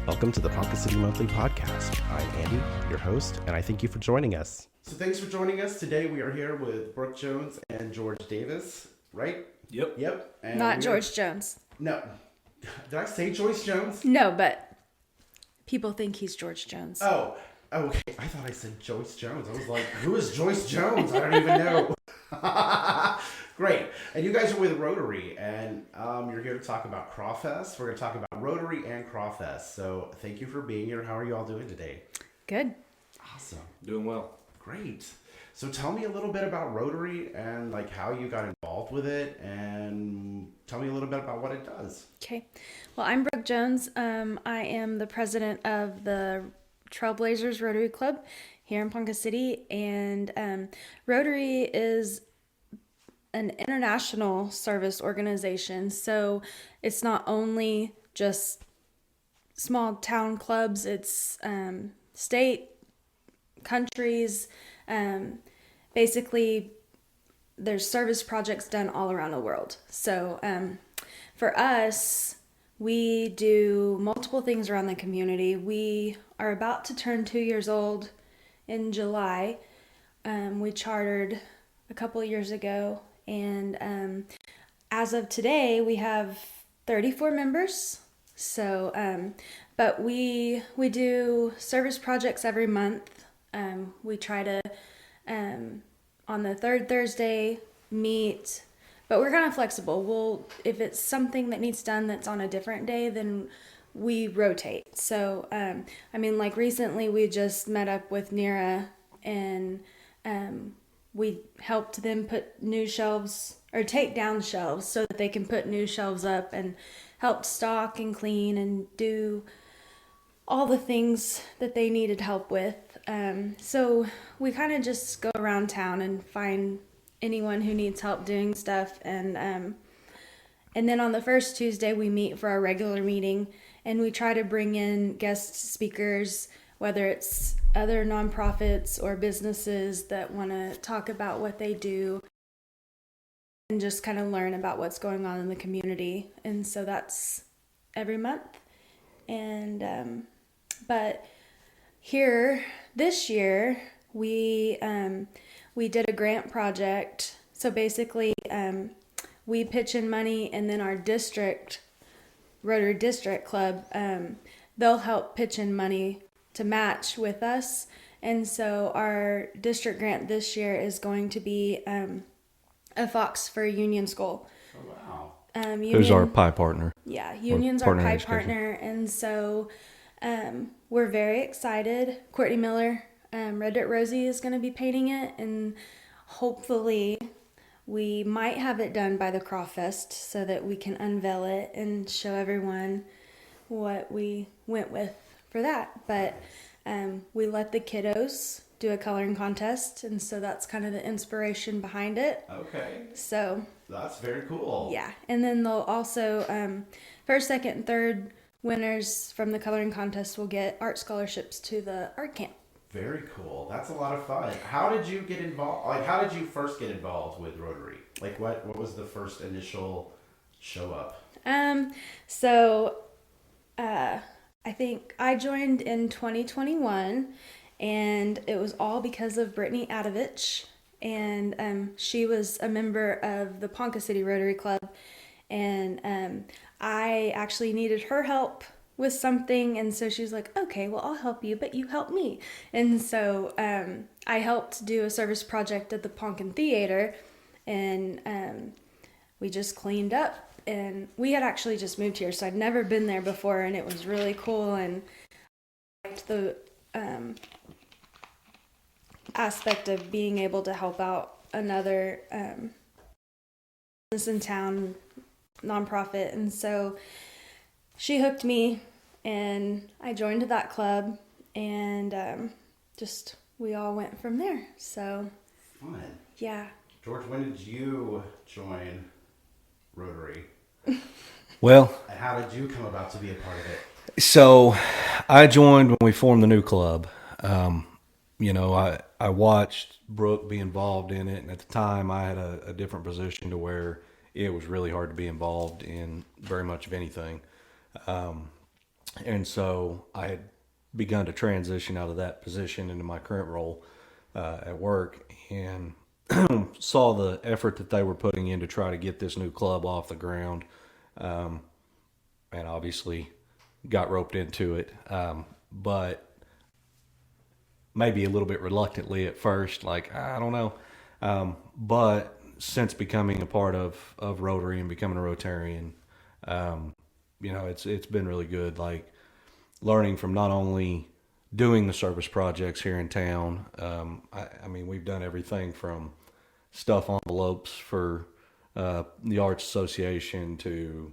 Welcome to the Ponca City Monthly Podcast. I'm Andy, your host, and I thank you for joining us. So thanks for joining us. Today we are here with Brooke Jones and George Davis, right? Yep. And Not George Jones. No. Did I say Joyce Jones? No, but people think he's George Jones. Oh, okay. I thought I said Joyce Jones. I was like, who is Joyce Jones? I don't even know. Great. And you guys are with Rotary, and you're here to talk about Crawfest. We're going to talk about Rotary and Crawfest. So thank you for being here. How are you all doing today? Good. Awesome. Doing well. Great. So tell me a little bit about Rotary and like how you got involved with it, and tell me a little bit about what it does. Okay. Well, I'm Brooke Jones. I am the president of the Trailblazers Rotary Club here in Ponca City, and Rotary is an international service organization. So it's not only just small town clubs, it's state, countries, basically there's service projects done all around the world. So for us, we do multiple things around the community. We are about to turn 2 years old in July. We chartered a couple of years ago, and as of today, we have 34 members. So, but we do service projects every month. We try to, on the third Thursday, meet, but we're kind of flexible. If it's something that needs done that's on a different day, then we rotate. So, like recently we just met up with NERA, and we helped them put new shelves or take down shelves so that they can put new shelves up, and helped stock and clean and do all the things that they needed help with. So we kind of just go around town and find anyone who needs help doing stuff. And then on the first Tuesday we meet for our regular meeting, and we try to bring in guest speakers, whether it's other nonprofits or businesses that want to talk about what they do and just kind of learn about what's going on in the community. And so that's every month. And but here this year we did a grant project. So basically we pitch in money, and then our district, Rotary District Club, they'll help pitch in money to match with us. And so our district grant this year is going to be a Fox for Union School. Oh, wow. Who's our pie partner? Yeah, Union's our pie partner. And so we're very excited. Courtney Miller, Dirt Rosie, is going to be painting it, and hopefully we might have it done by the Crawfest so that we can unveil it and show everyone what we went with for that. But we let the kiddos do a coloring contest, and so that's kind of the inspiration behind it. Okay. So that's very cool. Yeah. And then they'll also first, second, and third winners from the coloring contest will get art scholarships to the art camp. Very cool. That's a lot of fun. How did you get involved? Like, how did you first get involved with Rotary? Like, what was the first initial show up? I think I joined in 2021, and it was all because of Brittany Adovich, and she was a member of the Ponca City Rotary Club, and I actually needed her help with something, and so she was like, okay, well, I'll help you, but you help me. And so I helped do a service project at the Ponca Theater, and we just cleaned up. And we had actually just moved here, so I'd never been there before, and it was really cool. And I liked the aspect of being able to help out another business in town, nonprofit. And so she hooked me, and I joined that club, and we all went from there. So fun. Yeah. George, when did you join Rotary? Well, and how did you come about to be a part of it? So I joined when we formed the new club. I watched Brooke be involved in it, and at the time I had a different position to where it was really hard to be involved in very much of anything. And so I had begun to transition out of that position into my current role at work, and saw the effort that they were putting in to try to get this new club off the ground, and obviously got roped into it, but maybe a little bit reluctantly at first, like, I don't know. But since becoming a part of Rotary and becoming a Rotarian, it's been really good, like learning from not only doing the service projects here in town. I mean, we've done everything from stuff envelopes for the Arts Association to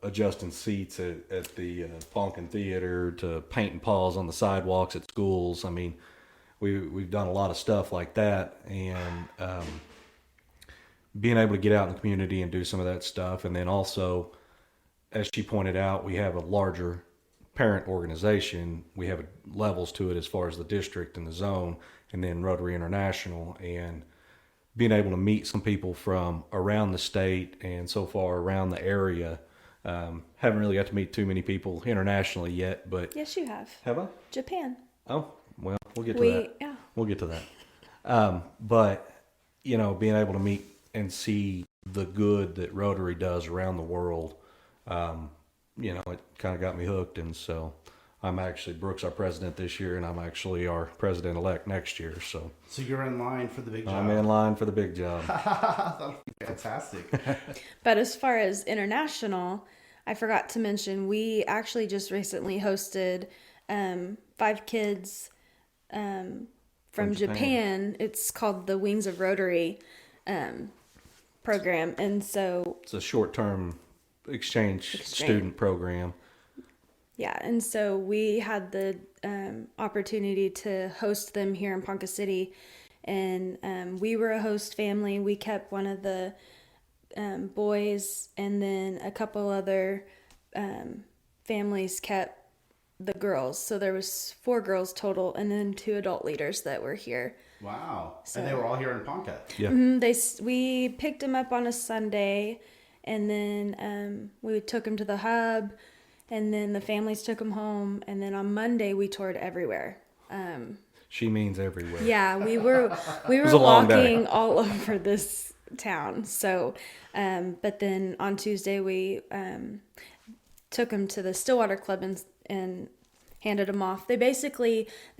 adjusting seats at the Ponca Theater to painting paws on the sidewalks at schools. I mean, we've done a lot of stuff like that, and being able to get out in the community and do some of that stuff. And then also, as she pointed out, we have a larger parent organization. We have levels to it as far as the district and the zone, and then Rotary International, and being able to meet some people from around the state and so far around the area. Haven't really got to meet too many people internationally yet, but Yes, you have. have I? Japan. Oh, well, we'll get to that. Yeah. We'll get to that. But, being able to meet and see the good that Rotary does around the world, it kind of got me hooked. And so Brooke's our president this year, and I'm actually our president-elect next year. So you're in line for the big job. I'm in line for the big job. That'll be fantastic. But as far as international, I forgot to mention, we actually just recently hosted 5 kids from Japan. It's called the Wings of Rotary program. And so it's a short-term exchange student program. Yeah, and so we had the opportunity to host them here in Ponca City, and we were a host family. We kept one of the boys, and then a couple other families kept the girls. So there was 4 girls total, and then 2 adult leaders that were here. Wow. So, and they were all here in Ponca. Yeah. We picked them up on a Sunday, and then we took them to the hub. And then the families took them home. And then on Monday, we toured everywhere. She means everywhere. Yeah, we were walking all over this town. So, but then on Tuesday, we took them to the Stillwater Club and handed them off. They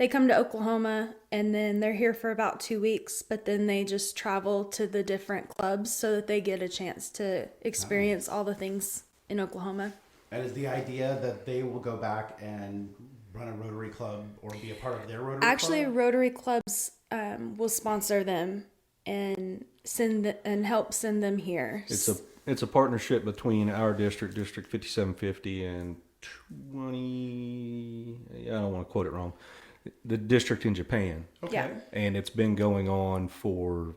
come to Oklahoma, and then they're here for about 2 weeks. But then they just travel to the different clubs so that they get a chance to experience all the things in Oklahoma. And is the idea that they will go back and run a Rotary Club or be a part of their Rotary Club? Actually, Rotary Clubs will sponsor them and help send them here. It's a partnership between our District 5750, and 20. I don't want to quote it wrong. The district in Japan. Okay. Yeah. And it's been going on for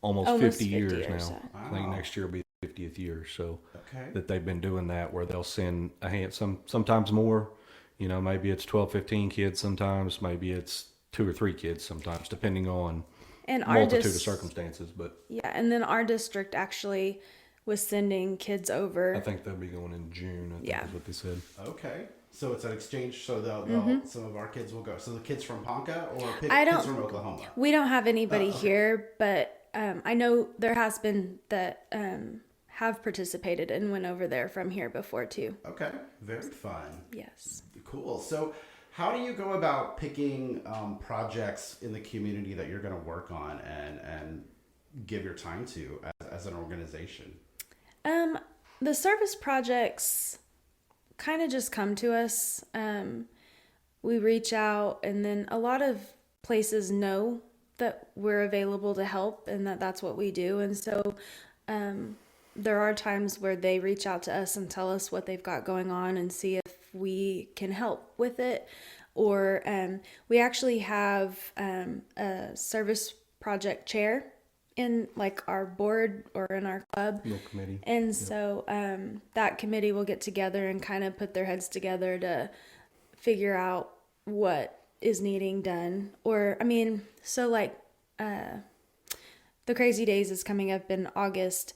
almost 50 years now. So. Wow. I think next year will be the 50th year. So Okay. that they've been doing that, where they'll send a hand, sometimes more. Maybe it's 12, 15 kids sometimes. Maybe it's 2 or 3 kids sometimes, depending on multitude of circumstances. But yeah, and then our district actually was sending kids over. I think they'll be going in June. I think is what they said. Okay. So it's an exchange. So some of our kids will go. So the kids from Ponca or kids from Oklahoma? We don't have anybody here, but I know there has been that have participated and went over there from here before too. Okay. Very fun. Yes. Cool. So how do you go about picking projects in the community that you're going to work on and give your time to as an organization? The service projects kind of just come to us. We reach out, and then a lot of places know that we're available to help and that's what we do. And so there are times where they reach out to us and tell us what they've got going on and see if we can help with it. Or we actually have a service project chair in like our board or in our club. Little committee. And so that committee will get together and kind of put their heads together to figure out what is needing done. Or, so like the Crazy Days is coming up in August.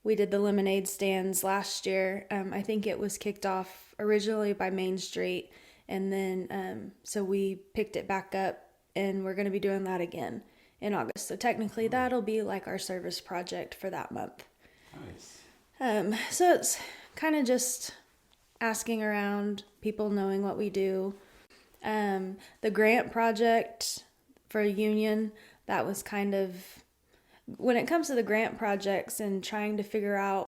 we did the lemonade stands last year. I think it was kicked off originally by Main Street, and then so we picked it back up, and we're going to be doing that again in August. So technically that'll be like our service project for that month. Nice. So it's kind of just asking around, people knowing what we do. The grant project for Union, that was kind of, when it comes to the grant projects and trying to figure out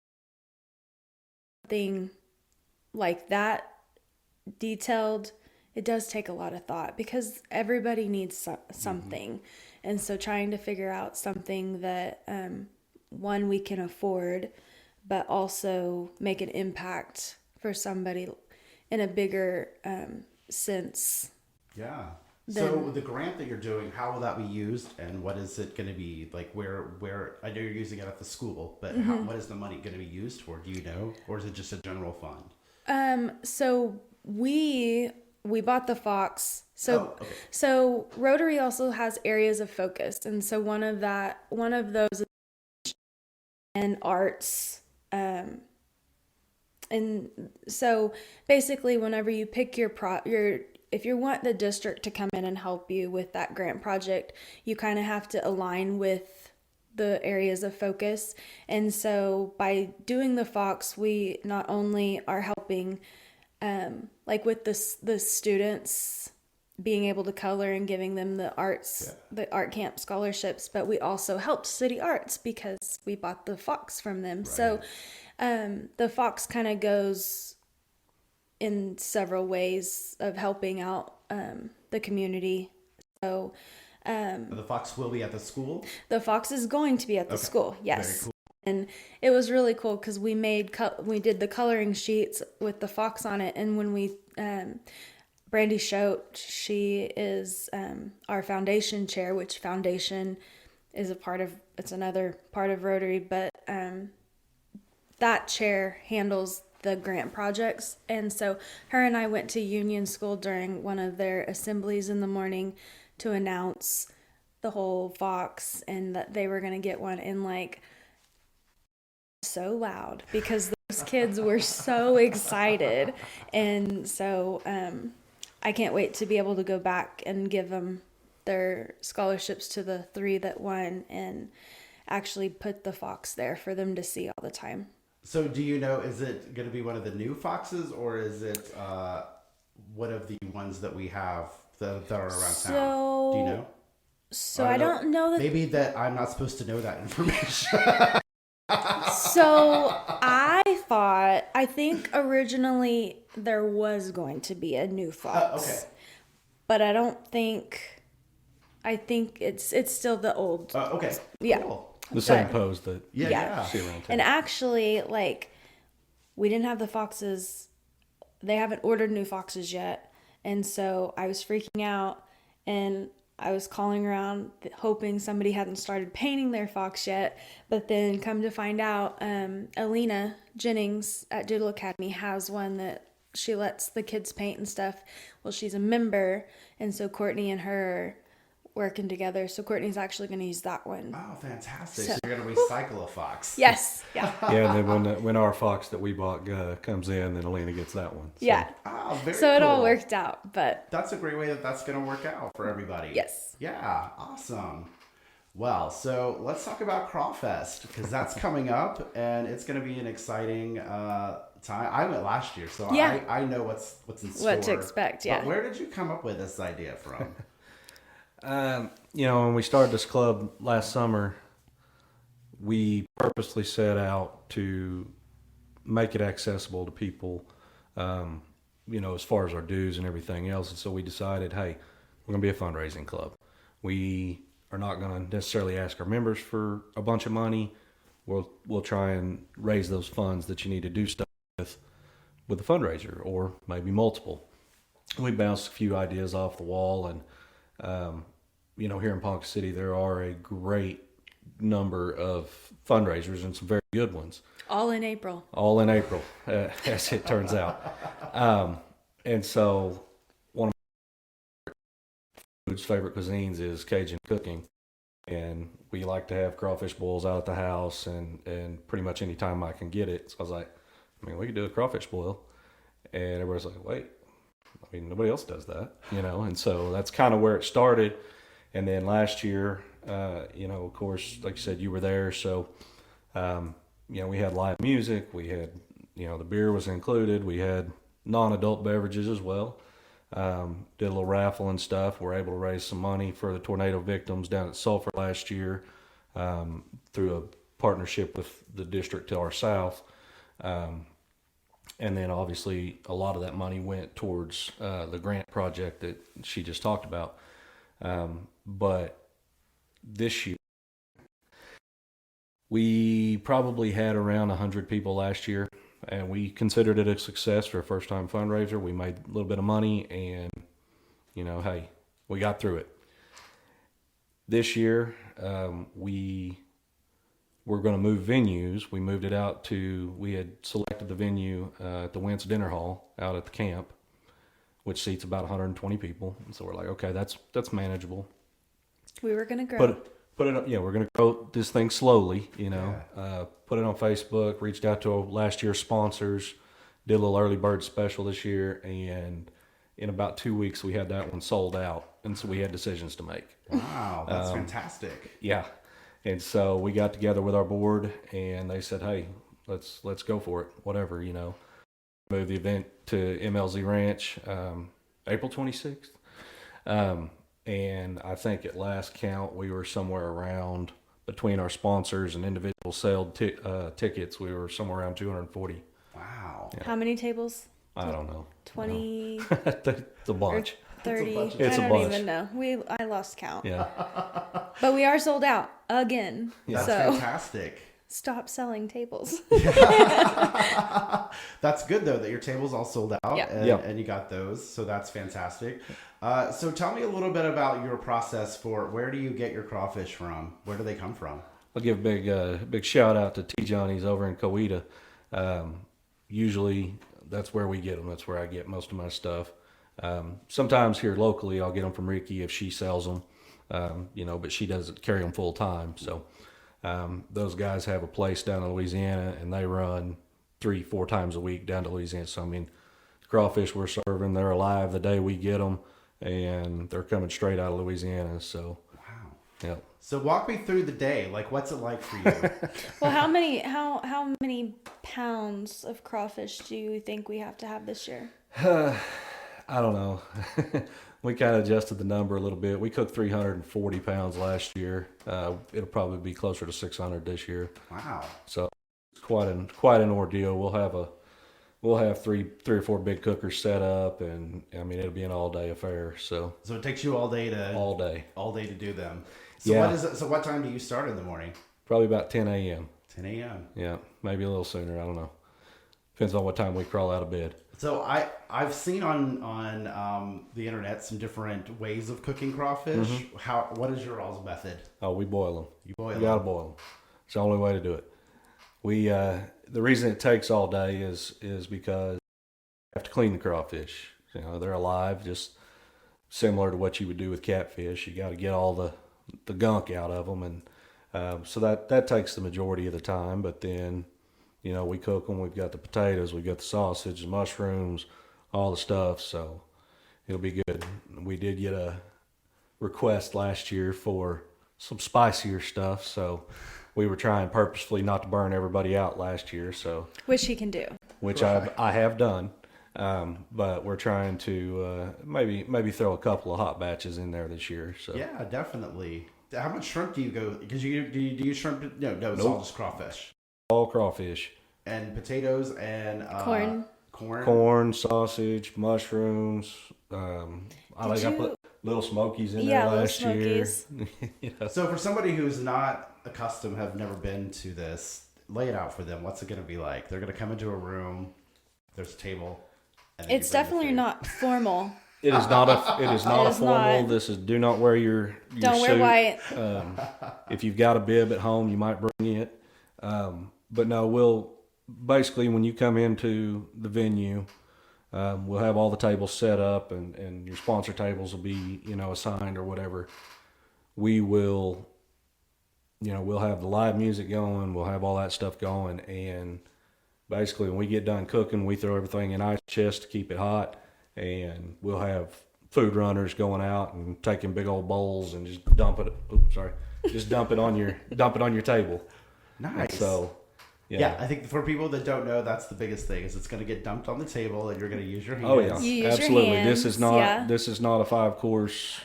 something like that detailed, it does take a lot of thought because everybody needs something. Mm-hmm. And so trying to figure out something that, one, we can afford, but also make an impact for somebody in a bigger sense. Yeah. So the grant that you're doing, how will that be used, and what is it going to be like? Where I know you're using it at the school, but what is the money going to be used for? Do you know, or is it just a general fund? So we bought the Fox. So Rotary also has areas of focus, and so one of those is in arts. And so basically, whenever you pick if you want the district to come in and help you with that grant project, you kind of have to align with the areas of focus. And so by doing the Fox, we not only are helping, like with the students being able to color and giving them the art camp scholarships, but we also helped City Arts because we bought the Fox from them. Right. So the Fox kind of goes in several ways of helping out the community. So the Fox will be at the school? The Fox is going to be at the school, yes. Very cool. And it was really cool because we did the coloring sheets with the Fox on it, and when we Brandy Schote, she is our foundation chair, which foundation is it's another part of Rotary, but that chair handles the grant projects. And so her and I went to Union School during one of their assemblies in the morning to announce the whole Fox and that they were going to get one, and like so loud because those kids were so excited. And so I can't wait to be able to go back and give them their scholarships to the 3 that won and actually put the Fox there for them to see all the time. So do you know, is it going to be one of the new Foxes, or is it one of the ones that we have that are around town? Do you know? So I don't know that. Maybe that I'm not supposed to know that information. So I think originally there was going to be a new Fox. Okay. But I think it's still the old. Okay. Yeah. Cool. The same pose that yeah. see around town. And actually, like, we didn't have the Foxes. They haven't ordered new Foxes yet. And so I was freaking out, and I was calling around hoping somebody hadn't started painting their Fox yet. But then come to find out, Alina Jennings at Doodle Academy has one that she lets the kids paint and stuff. Well, she's a member, and so Courtney and her are working together. So Courtney's actually going to use that one. Oh, fantastic. So you're going to recycle a Fox. Yes. Yeah. Yeah, and then when our Fox that we bought comes in, then Alina gets that one. So. Yeah. Oh, very So cool. it all worked out, but that's a great way that's going to work out for everybody. Yes. Yeah, awesome. Well, so let's talk about Crawfest, because that's coming up, and it's going to be an exciting time. I went last year, so yeah. I know what's in store. What to expect, yeah. But where did you come up with this idea from? When we started this club last summer, we purposely set out to make it accessible to people, as far as our dues and everything else. And so we decided, hey, we're going to be a fundraising club. We are not going to necessarily ask our members for a bunch of money. We'll try and raise those funds that you need to do stuff with a fundraiser, or maybe multiple. We bounced a few ideas off the wall, and here in Ponca City, there are a great number of fundraisers and some very good ones. All in April, as it turns out. And so one of my favorite cuisines is Cajun cooking. and we like to have crawfish boils out at the house, and pretty much any time I can get it. So I was like, I mean, we could do a crawfish boil. And everybody's like, wait, I mean, nobody else does that, and so that's kind of where it started. And then last year, of course, like you said, you were there. So, we had live music. We had, the beer was included. We had non-adult beverages as well. Did a little raffle and stuff. We're able to raise some money for the tornado victims down at Sulphur last year through a partnership with the district to our south. And then obviously a lot of that money went towards the grant project that she just talked about. But this year, we probably had around 100 people last year, and we considered it a success for a first-time fundraiser. We made a little bit of money, and, hey, we got through it. This year, we're going to move venues. We moved it out we had selected the venue at the Wentz Dinner Hall out at the camp, which seats about 120 people. And so we're like, okay, that's manageable. We were going to grow. Put it up. Yeah, we're going to grow this thing slowly, put it on Facebook, reached out to last year's sponsors, did a little early bird special this year. And in about 2 weeks, we had that one sold out. And so we had decisions to make. Wow, that's fantastic. Yeah. And so we got together with our board, and they said, hey, let's go for it, whatever, Move the event to MLZ Ranch April 26th. And I think at last count, we were somewhere around, between our sponsors and individual sale tickets, we were somewhere around 240. Wow. Yeah. How many tables? I don't know. 20? It's a bunch. 30? It's a I don't bunch. even know. I lost count. Yeah. But we are sold out again. That's so fantastic. stop selling tables. That's good though that your table's all sold out and you got those. So that's fantastic. So tell me a little bit about your process for where do you get your crawfish from? Where do they come from? I'll give a big shout out to T. Johnny's over in Coweta. Usually that's where we get them. That's where I get most of my stuff. Sometimes here locally, I'll get them from Ricky if she sells them, but she doesn't carry them full time. So those guys have a place down in Louisiana, and they run 3-4 times a week down to Louisiana. So, I mean, the crawfish we're serving, they're alive the day we get them, and they're coming straight out of Louisiana. So, wow. Yeah. So walk me through the day. Like, what's it like for you? Well, how many pounds of crawfish do you think we have to have this year? I don't know. We kind of adjusted the number a little bit. We cooked 340 pounds last year. It'll probably be closer to 600 this year. Wow. So it's quite an ordeal. We'll have three or four big cookers set up, and I mean it'll be an all day affair. So it takes you all day to do them. So yeah. What time do you start in the morning? Probably about 10 a.m. 10 a.m. Yeah, maybe a little sooner. I don't know. Depends on what time we crawl out of bed. So I've seen on the internet some different ways of cooking crawfish. Mm-hmm. What is your all's method? Oh, we boil them. You boil them? You gotta boil them. It's the only way to do it. We the reason it takes all day is because you have to clean the crawfish. They're alive, just similar to what you would do with catfish. You got to get all the gunk out of them, and so that takes the majority of the time. But then we cook them. We've got the potatoes, we've got the sausage, the mushrooms, all the stuff. So it'll be good. We did get a request last year for some spicier stuff. So we were trying purposefully not to burn everybody out last year. So which he can do. Which I have done. But we're trying to maybe throw a couple of hot batches in there this year. So yeah, definitely. How much shrimp do you go? Because do you shrimp? No, it's all just crawfish. All crawfish. And potatoes and corn, sausage, mushrooms. I put little smokies in there last year. So for somebody who's not accustomed, have never been to this, lay it out for them. What's it going to be like? They're going to come into a room. There's a table. It's definitely not formal. It is not a formal. This is do not wear your Don't suit. wear white. If you've got a bib at home, you might bring it. But no, we'll basically when you come into the venue, we'll have all the tables set up, and your sponsor tables will be assigned or whatever. We will we'll have the live music going, we'll have all that stuff going, and basically when we get done cooking, we throw everything in ice chest to keep it hot, and we'll have food runners going out and taking big old bowls and just dump it. Just dump it on your table. Nice. And so, yeah, I think for people that don't know, that's the biggest thing is it's going to get dumped on the table and you're going to use your hands. Oh yeah, You use your absolutely. hands, This is not yeah. this is not a 5-course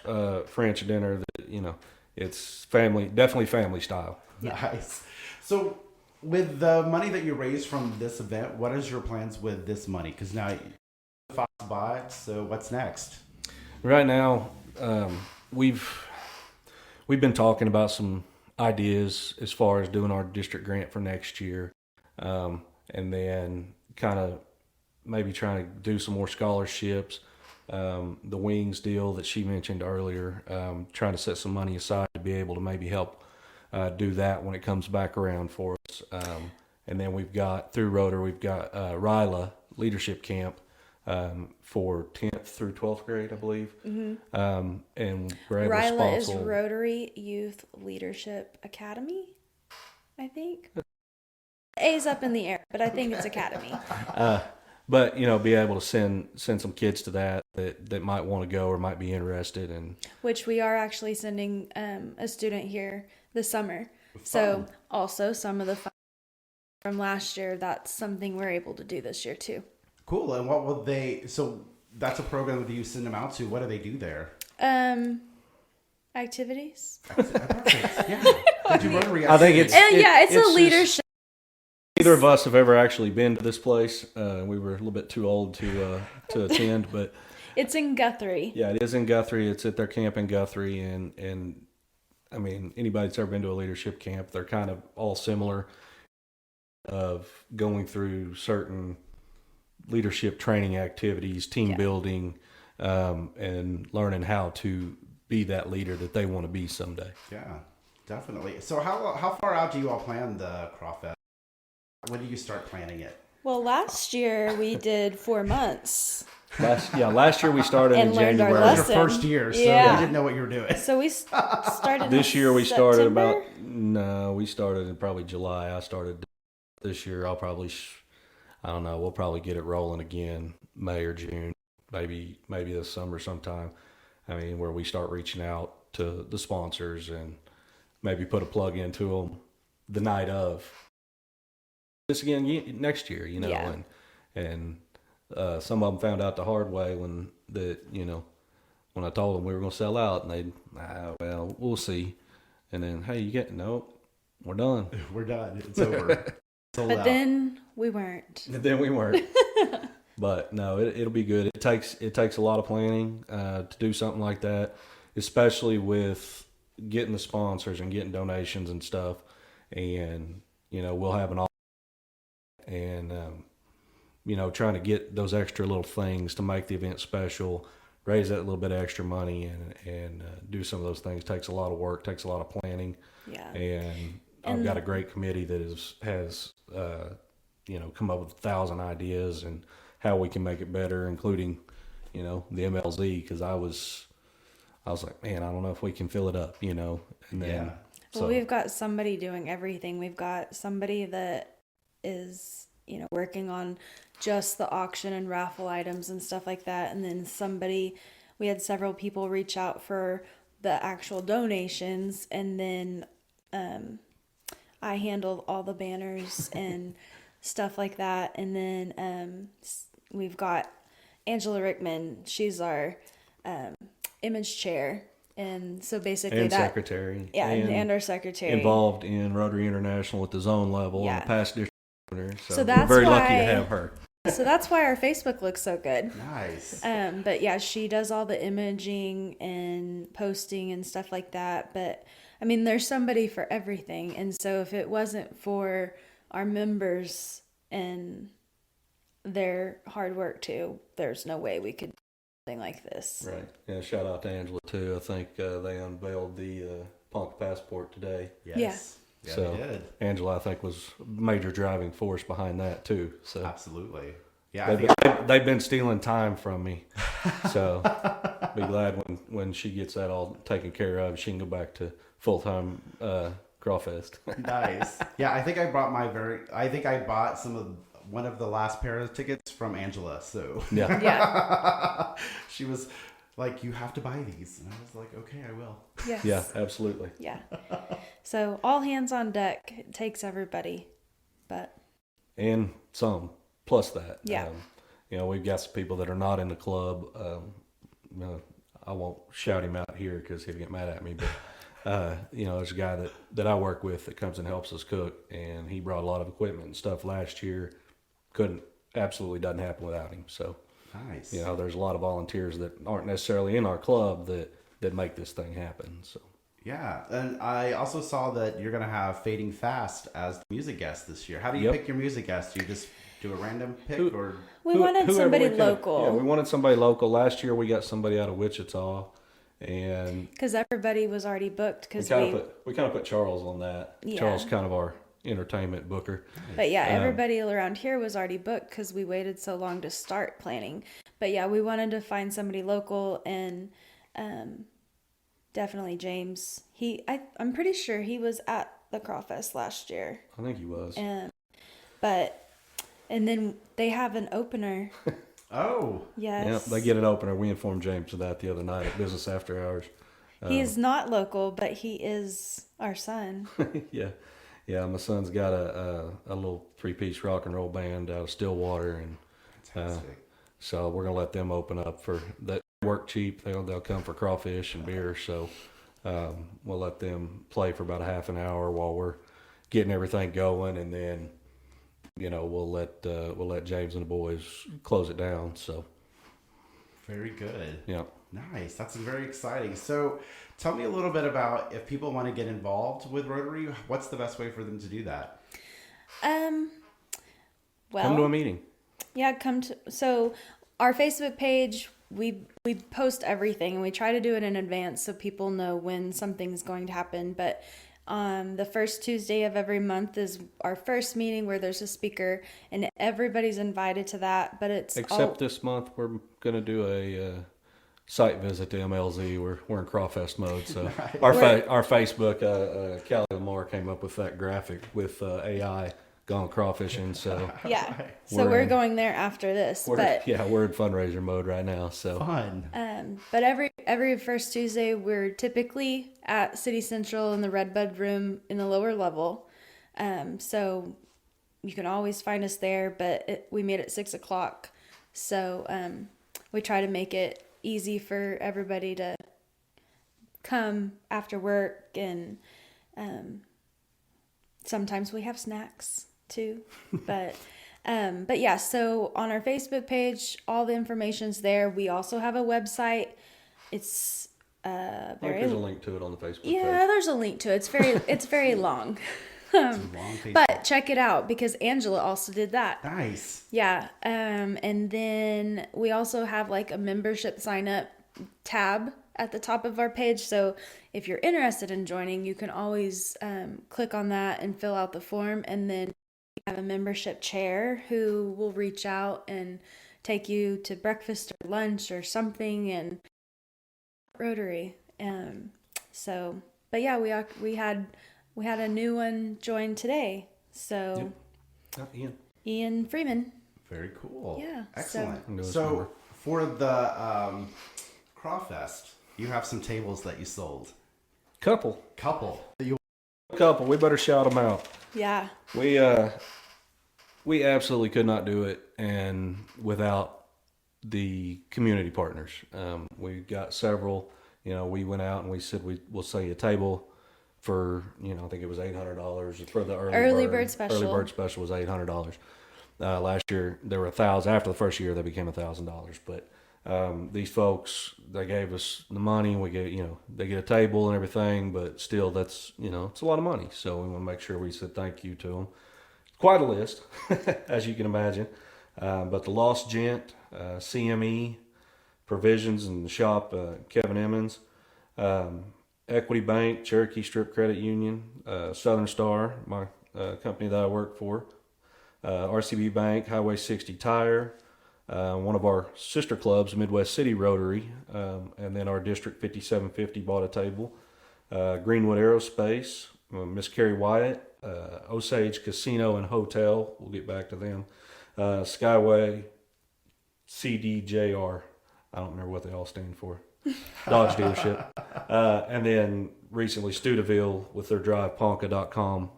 French dinner. That it's definitely family style. Nice. So, with the money that you raised from this event, what is your plans with this money? Because now the Fox bought, so what's next? Right now, we've been talking about some ideas as far as doing our district grant for next year, and then kind of maybe trying to do some more scholarships. The Wings deal that she mentioned earlier, trying to set some money aside to be able to maybe help do that when it comes back around for us. And then we've got through Rotary, we've got RILA Leadership Camp for 10th through 12th grade, I believe. Mm-hmm. And we're able to RILA is sponsor Rotary Youth Leadership Academy, I think. A's up in the air, but I think it's Academy. But be able to send some kids to that might want to go or might be interested, and Which we are actually sending a student here this summer. So also some of the fun from last year, that's something we're able to do this year too. Cool. And what will so that's a program that you send them out to. What do they do there? Activities. Yeah. They do Rotary I think activities. it's a just- leadership. Neither of us have ever actually been to this place. We were a little bit too old to attend, but It's in Guthrie. yeah, it is in Guthrie. It's at their camp in Guthrie, and I mean, anybody that's ever been to a leadership camp, they're kind of all similar of going through certain leadership training activities, team building, and learning how to be that leader that they want to be someday. Yeah, definitely. So how far out do you all plan the Crawfest? When do you start planning it? Well, last year we did 4 months. Last year we started And in learned our January. It was your lesson. first year, so Yeah. you didn't know what you were doing. So we started This in year we started September? we started in probably July. I started this year. I'll probably, I don't know, we'll probably get it rolling again, May or June, maybe this summer sometime. I mean, where we start reaching out to the sponsors and maybe put a plug into them the night of. This again next year, Yeah. and some of them found out the hard way when I told them we were going to sell out, and they, well, we'll see. And then, hey, nope, we're done. We're done. It's over. Sold But out. then we weren't. And then we weren't. But no, it'll be good. It takes a lot of planning to do something like that, especially with getting the sponsors and getting donations and stuff. And we'll have an office and trying to get those extra little things to make the event special, raise that little bit of extra money, and do some of those things takes a lot of work, takes a lot of planning. Yeah. And I've got a great committee that has come up with 1,000 ideas and how we can make it better, including the MLZ, because I was like, man, I don't know if we can fill it up, and then Well, we've got somebody doing everything. We've got somebody that is working on just the auction and raffle items and stuff like that, and then we had several people reach out for the actual donations, and then I handled all the banners and stuff like that. And then we've got Angela Rickman. She's our image chair, and so basically secretary, and our secretary involved in Rotary International at the zone level and past district owner. So that's we're very why, lucky to have her. So that's why our Facebook looks so good. Nice. But yeah, she does all the imaging and posting and stuff like that. But I mean, there's somebody for everything. And so if it wasn't for our members and their hard work too, there's no way we could do something like this. Right. Yeah. Shout out to Angela too. I think they unveiled the Ponca passport today. Yes. Yeah, so they did. Angela, I think, was a major driving force behind that too. So Absolutely. Yeah. they've been stealing time from me. So be glad when she gets that all taken care of, she can go back to full-time Crawfest. Nice. Yeah, I think I bought one of the last pair of tickets from Angela. So Yeah. Yeah. she was like, "You have to buy these," and I was like, "Okay, I will." Yes. Yeah, absolutely. Yeah. So all hands on deck. It takes everybody, but And some plus that. Yeah. We've got some people that are not in the club. No, I won't shout him out here because he'll get mad at me. But there's a guy that I work with that comes and helps us cook, and he brought a lot of equipment and stuff last year. Absolutely doesn't happen without him. So Nice. there's a lot of volunteers that aren't necessarily in our club that make this thing happen. So. Yeah, and I also saw that you're gonna have Fading Fast as the music guest this year. How do you Yep. pick your music guest? Do you just do a random pick, or we wanted Whoever somebody we could. local. Yeah, we wanted somebody local. Last year we got somebody out of Wichita, and Because everybody was already booked. we Because kind of put Charles on that. Yeah. Charles kind of our entertainment booker. But yeah, everybody around here was already booked because we waited so long to start planning. But yeah, we wanted to find somebody local, and definitely James. I'm pretty sure he was at the Crawfest last year. I think he was. And then they have an opener. oh, Yes. Yeah, they get an opener. We informed James of that the other night at Business After Hours. He is not local, but he is our son. Yeah. My son's got a little 3-piece rock and roll band out of Stillwater, and fantastic. so we're gonna let them open up for that. Work cheap. They'll come for crawfish and beer. So we'll let them play for about a half an hour while we're getting everything going, and then we'll let James and the boys close it down. So Very good. yeah. Nice. That's very exciting. So, tell me a little bit about if people want to get involved with Rotary. What's the best way for them to do that? Well, Come to a meeting. yeah, so our Facebook page, we post everything, and we try to do it in advance so people know when something's going to happen. But the first Tuesday of every month is our first meeting where there's a speaker, and everybody's invited to that. But it's Except this month, we're going to do a site visit to MLZ. We're in Crawfest mode. So our Facebook, Callie Lamar came up with that graphic with AI gone crawfishing. So yeah. So we're going there after this. we're in fundraiser mode right now. So Fun. But every first Tuesday, we're typically at City Central in the Redbud Room in the lower level. So you can always find us there, but we meet at 6:00. So we try to make it easy for everybody to come after work, and sometimes we have snacks too. But yeah, so on our Facebook page, all the information's there. We also have a website. It's I think there's a link to it on the Facebook page. yeah, there's a link to it. It's very long. It's a long page. But check it out because Angela also did that. Nice. Yeah. And then we also have like a membership sign up tab at the top of our page. So if you're interested in joining, you can always click on that and fill out the form. And then we have a membership chair who will reach out and take you to breakfast or lunch or something, and Rotary. But yeah, we had a new one join today. So Ian Freeman. Very cool. Yeah. Excellent. So for the Crawfest, you have some tables that you sold. Couple. You We better shout them out. Yeah. We absolutely could not do it, and without the community partners. We got several. We went out and we said we'll sell you a table for I think it was $800 for the early bird special. Early bird special was $800. Last year there were 1,000. After the first year, they became $1,000. But these folks, they gave us the money. We get they get a table and everything, but still that's it's a lot of money. So we want to make sure we said thank you to them. Quite a list, as you can imagine. But the Lost Gent, CME, Provisions in the Shop, Kevin Emmons, Equity Bank, Cherokee Strip Credit Union, Southern Star, my company that I work for, RCB Bank, Highway 60 Tire, one of our sister clubs, Midwest City Rotary, and then our District 5750 bought a table, Greenwood Aerospace, Miss Carrie Wyatt, Osage Casino and Hotel. We'll get back to them. Skyway, CDJR. I don't remember what they all stand for. Dodge dealership. And then recently Studeville with their drive Ponca.com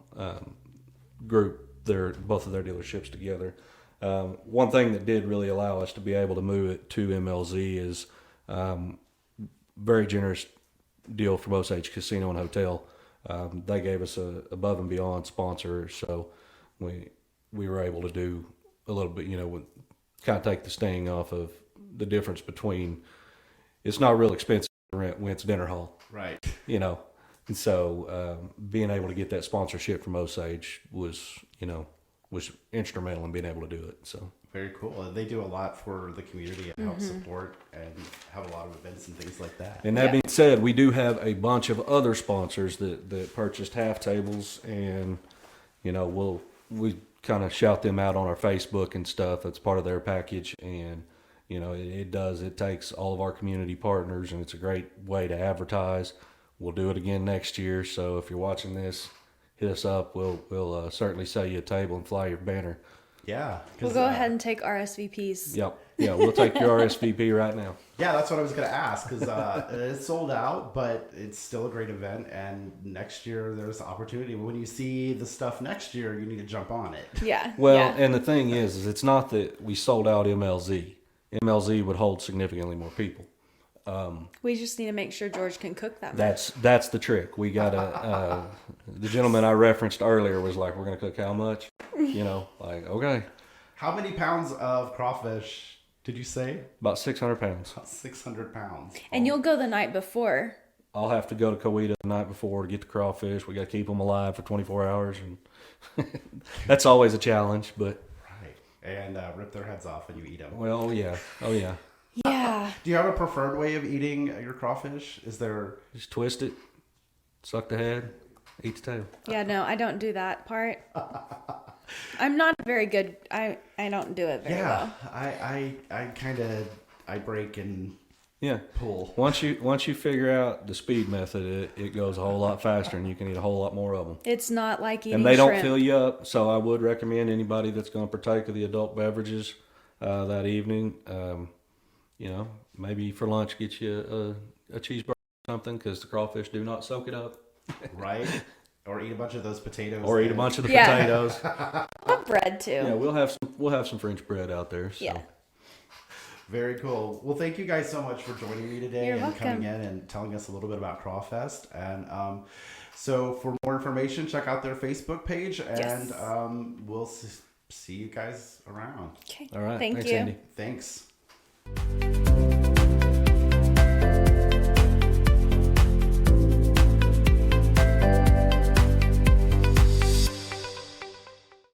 group, both of their dealerships together. One thing that did really allow us to be able to move it to MLZ is very generous deal from Osage Casino and Hotel. They gave us a above and beyond sponsor, so we were able to do a little bit, kind of take the sting off of the difference between, it's not real expensive to rent when it's dinner hall. Right. And so being able to get that sponsorship from Osage was instrumental in being able to do it. So very cool. And they do a lot for the community and help support and have a lot of events and things like that. And that being said, we do have a bunch of other sponsors that purchased half tables, and we kind of shout them out on our Facebook and stuff. That's part of their package, and it takes all of our community partners, and it's a great way to advertise. We'll do it again next year, so if you're watching this, hit us up. We'll certainly sell you a table and fly your banner. Yeah. We'll go ahead and take RSVPs. Yep. Yeah, we'll take your RSVP right now. Yeah, that's what I was going to ask, because it's sold out, but it's still a great event, and next year there's opportunity. When you see the stuff next year, you need to jump on it. Yeah. Well, and the thing is it's not that we sold out MLZ. MLZ would hold significantly more people. We just need to make sure George can cook that much. That's the trick. We gotta. The gentleman I referenced earlier was like, "We're gonna cook how much?" Okay. How many pounds of crawfish did you say? About 600 pounds. About 600 pounds. And you'll go the night before. I'll have to go to Coweta the night before to get the crawfish. We got to keep them alive for 24 hours, and that's always a challenge. But right, and rip their heads off when you eat them. Well, yeah. Oh, yeah. Yeah. Do you have a preferred way of eating your crawfish? Is there... Just twist it, suck the head, eat the tail. Yeah, no, I don't do that part. I'm not very good. I don't do it very well. I break and pull. Once you figure out the speed method, it goes a whole lot faster, and you can eat a whole lot more of them. It's not like eating and they shrimp. Don't fill you up, so I would recommend anybody that's going to partake of the adult beverages that evening, maybe for lunch get you a cheeseburger or something, because the crawfish do not soak it up. Right. Or eat a bunch of those potatoes. Or eat a bunch of the potatoes. Bread too. Yeah, we'll have some French bread out there. So. Yeah. Very cool. Well, thank you guys so much for joining me today. You're and welcome. Coming in and telling us a little bit about Crawfest. And so for more information, check out their Facebook page, and we'll see you guys around. Okay. All right. Thank Thanks, you. Andy. Thanks.